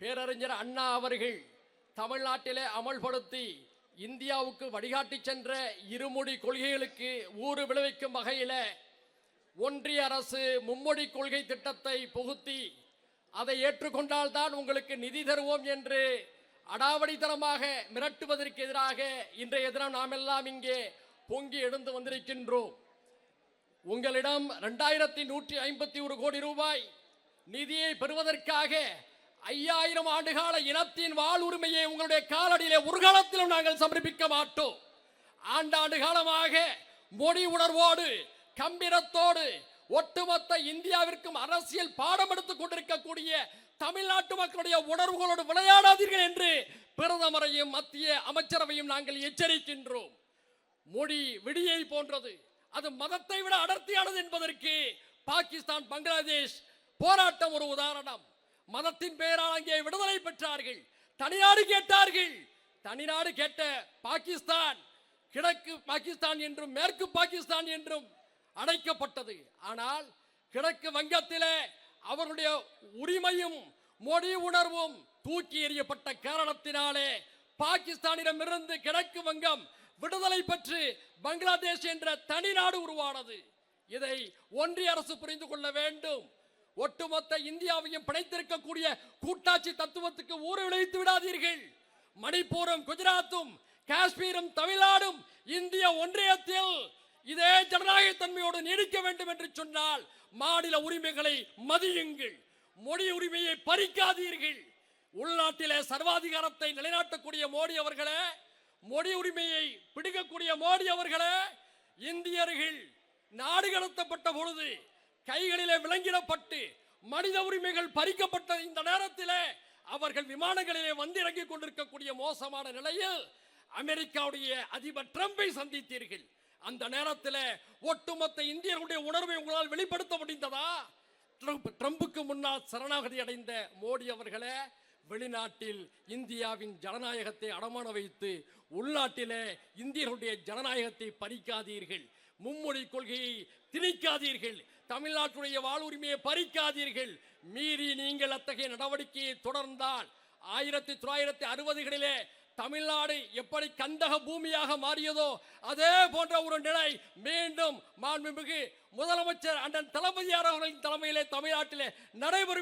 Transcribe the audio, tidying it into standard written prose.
பேரறிஞர் அண்ணா அவர்கள் தமிழ்நாட்டிலே அமல்படுத்தி இந்தியாவுக்கு வழிகாட்டி சென்ற இருமொழி கொள்கைகளுக்கு ஊறு விளைவிக்கும் வகையில் ஒன்றிய அரசு மும்மொழி கொள்கை திட்டத்தை புகுத்தி அதை ஏற்றுக்கொண்டால்தான் உங்களுக்கு நிதி தருவோம் என்று அடாவடித்தனமாக மிரட்டுவதற்கு எதிராக இன்றைய தினம் நாம் எல்லாம் இங்கே பொங்கி எழுந்து வந்திருக்கின்றோம். உங்களிடம் 2151 கோடி ரூபாய் நிதியை பெறுவதற்காக 5000 ஆண்டுகால இனத்தின் வாழ் உரிமையை உங்களுடைய காலடியிலே ஒரு காலத்திலும் நாங்கள் சமர்ப்பிக்க மாட்டோம். ஆண்டாண்டு காலமாக மொழி உணர்வோடு கம்பீரத்தோடு ஒட்டுமொத்த இந்தியாவிற்கும் அரசியல் பாடம் எடுத்துக் கொண்டிருக்கக்கூடிய தமிழ்நாட்டு மக்களுடைய உணர்வுகளோடு விளையாடாதீர்கள் என்று பிரதமரையும் மத்திய அமைச்சரவையும் நாங்கள் எச்சரிக்கின்றோம். மொழி விடியை போன்றது, அது மதத்தை விட அடர்த்தியானது என்பதற்கு பாகிஸ்தான் பங்களாதேஷ் போராட்டம் ஒரு உதாரணம். மதத்தின் பெயரால் அங்கே விடுதலை பெற்றார்கள், தனிநாடு கேட்டார்கள். தனிநாடு கேட்ட பாகிஸ்தான் கிழக்கு பாகிஸ்தான் என்றும் மேற்கு பாகிஸ்தான் என்றும் அழைக்கப்பட்டது. ஆனால் கிழக்கு வங்கத்திலே அவருடைய உரிமையும் மொழி உணர்வும் தூக்கி எறியப்பட்ட காரணத்தினாலே பாகிஸ்தானிடமிருந்து கிழக்கு வங்கம் விடுதலை பெற்று பங்களாதேஷ் என்ற தனி நாடு உருவானது. இதை ஒன்றிய அரசு புரிந்து கொள்ள வேண்டும். ஒட்டுமொத்த இந்தியாவையும் பிணைத்திருக்கக்கூடிய கூட்டாட்சி தத்துவத்துக்கு ஊறு விளைவித்து விடாதீர்கள். மணிப்பூரும் குஜராத்தும் காஷ்மீரும் தமிழ்நாடும் இந்திய ஒன்றியத்தில் இதே ஜனநாயக தன்மையோடு நீடிக்க வேண்டும் என்று சொன்னால் மாநில உரிமைகளை மதியுங்கள், மொழி உரிமையை பறிக்காதீர்கள். உள்நாட்டிலே சர்வாதிகாரத்தை நிலைநாட்டக்கூடிய மோடி அவர்களே, மொழி உரிமையை பிடிக்கக்கூடிய மோடி அவர்களே, இந்தியர்கள் நாடு கடத்தப்பட்ட பொழுது கைகளிலே விலங்கிடப்பட்டு மனித உரிமைகள் பறிக்கப்பட்ட இந்த நேரத்திலே அவர்கள் விமானங்களிலே வந்து இறங்கிக் கொண்டிருக்கக்கூடிய மோசமான நிலையில் அமெரிக்காவுடைய அதிபர் ட்ரம்பை சந்தித்தீர்கள். அந்த நேரத்தில் ஒட்டுமொத்த இந்தியர்களுடைய உணர்வை உங்களால் வெளிப்படுத்த முடிந்ததா? ட்ரம்புக்கு முன்னால் சரணாகதி அடைந்த மோடி அவர்களே, வெளிநாட்டில் இந்தியாவின் ஜனநாயகத்தை அடமான வைத்து உள்நாட்டிலே இந்தியர்களுடைய ஜனநாயகத்தை பறிக்காதீர்கள், மும்மொழி கொள்கையை திணிக்காதீர்கள், தமிழ்நாட்டுடைய வாழ்வுரிமையை பறிக்காதீர்கள். மீறி நீங்கள் அத்தகைய நடவடிக்கையை தொடர்ந்தால் 1960களிலே தமிழ்நாடு எப்படி கந்தக பூமியாக மாறியதோ அதே போன்ற ஒரு நிலை மீண்டும் மாண்புமிகு முதலமைச்சர் அண்ணன் தளபதியார் அவர்களின் தலைமையிலே தமிழ்நாட்டிலே நடைபெறும்.